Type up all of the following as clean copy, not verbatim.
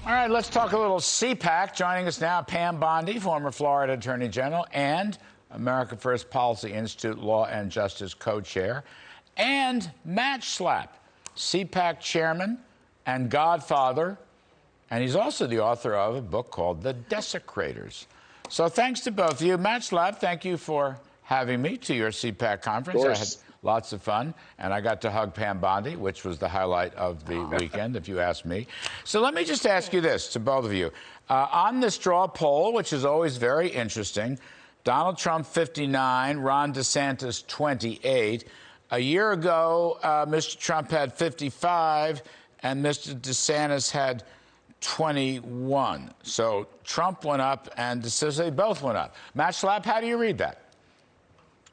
All right, let's talk a little CPAC. Joining us now, Pam Bondi, former Florida Attorney General and America First Policy Institute Law and Justice co-chair, and Matt Schlapp, CPAC Chairman and Godfather, and he's also the author of a book called The Desecrators. So thanks to both of you. Matt Schlapp, thank you for having me to your CPAC conference. I had lots of fun, and I got to hug Pam Bondi, which was the highlight of the weekend, if you ask me. So let me just ask you this, to both of you. On this straw poll, which is always very interesting, Donald Trump 59, Ron DeSantis 28. A year ago, Mr. Trump had 55, and Mr. DeSantis had 21. So Trump went up, and DeSantis, they both went up. Matt Schlapp, how do you read that?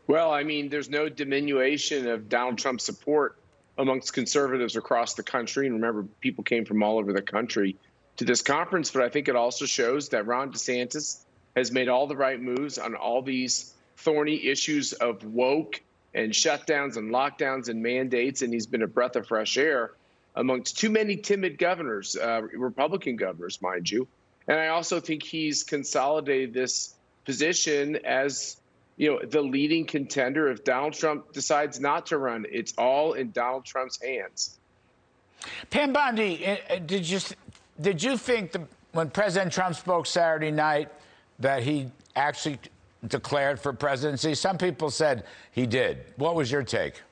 Well, I mean, there's no diminution of Donald Trump's support amongst conservatives across the country. And remember, people came from all over the country to this conference. But I think it also shows that Ron DeSantis has made all the right moves on all these thorny issues of woke and shutdowns and lockdowns and mandates. And he's been a breath of fresh air amongst too many timid governors, Republican governors, mind you. And I also think he's consolidated this position as the leading contender. If Donald Trump decides not to run, it's all in Donald Trump's hands. Pam Bondi, did you think when President Trump spoke Saturday night that he actually declared for presidency? Some people said he did. What was your take?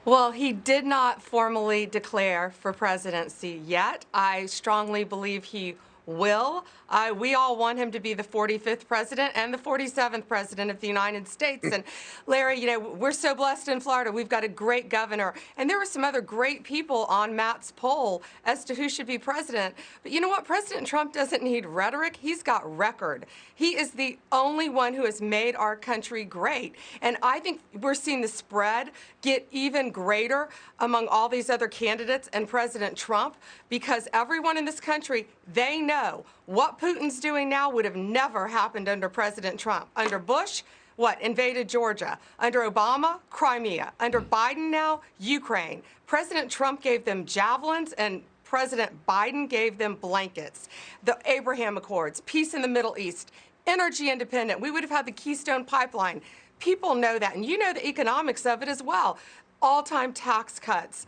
Well, he did not formally declare for presidency yet. I strongly believe he will. We all want him to be the 45th president and the 47th president of the United States. And Larry, we're so blessed in Florida. We've got a great governor. And there were some other great people on Matt's poll as to who should be president. But you know what? President Trump doesn't need rhetoric. He's got record. He is the only one who has made our country great. And I think we're seeing the spread get even greater among all these other candidates and President Trump, because everyone in this country, they know what Putin's doing now would have never happened under President Trump. Under Bush, invaded Georgia. Under Obama, Crimea. Under Biden now, Ukraine. President Trump gave them javelins, and President Biden gave them blankets. The Abraham Accords, peace in the Middle East, energy independent. We would have had the Keystone Pipeline. People know that, and you know the economics of it as well. All-time tax cuts.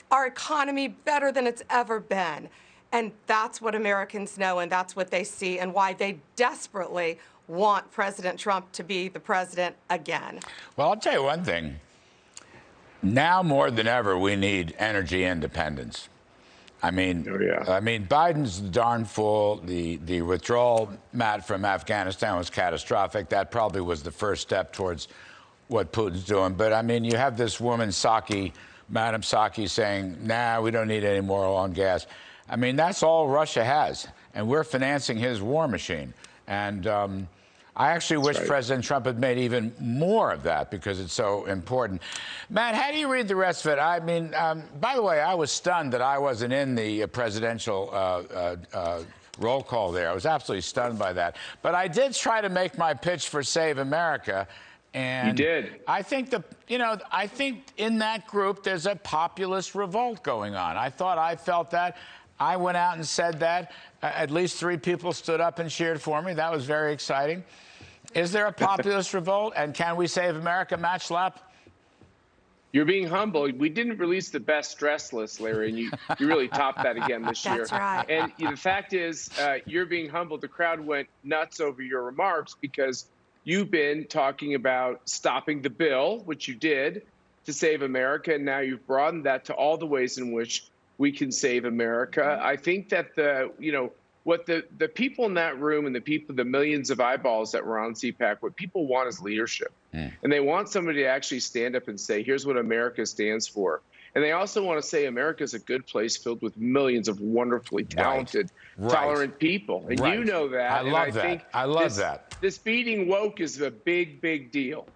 Our economy better than it's ever been. And that's what Americans know, and that's what they see, and why they desperately want President Trump to be the president again. Well, I'll tell you one thing. Now more than ever, we need energy independence. I mean, Biden's darn fool. The withdrawal, Matt, from Afghanistan was catastrophic. That probably was the first step towards what Putin's doing. But, I mean, you have this woman, Madam Psaki, saying, nah, we don't need any more oil and gas. I mean, that's all Russia has, and we're financing his war machine. And I actually wish President Trump had made even more of that, because it's so important. Matt, how do you read the rest of it? I mean, by the way, I was stunned that I wasn't in the presidential roll call there. I was absolutely stunned by that. But I did try to make my pitch for Save America. And you did. I think I think in that group there's a populist revolt going on. I felt that. I went out and said that. At least 3 people stood up and cheered for me. That was very exciting. Is there a populist revolt? And can we save America, Matt Schlapp? You're being humble. We didn't release the best dress list, Larry, and you really topped that again this year. That's right. And the fact is, you're being humble. The crowd went nuts over your remarks because you've been talking about stopping the bill, which you did, to save America, and now you've broadened that to all the ways in which we can save America. I think that what the people in that room and the millions of eyeballs that were on CPAC, what people want is leadership. And they want somebody to actually stand up and say, here's what America stands for. And they also want to say America is a good place filled with millions of wonderfully talented, tolerant people. And you know that. I love that. This beating woke is a big, big deal.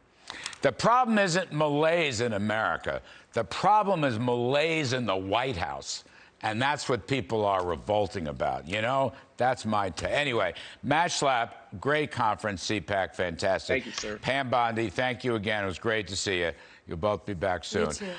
The problem isn't malaise in America. The problem is malaise in the White House. And that's what people are revolting about. That's my take. Anyway, Matt Schlapp, great conference, CPAC, fantastic. Thank you, sir. Pam Bondi, thank you again. It was great to see you. You'll both be back soon. You too.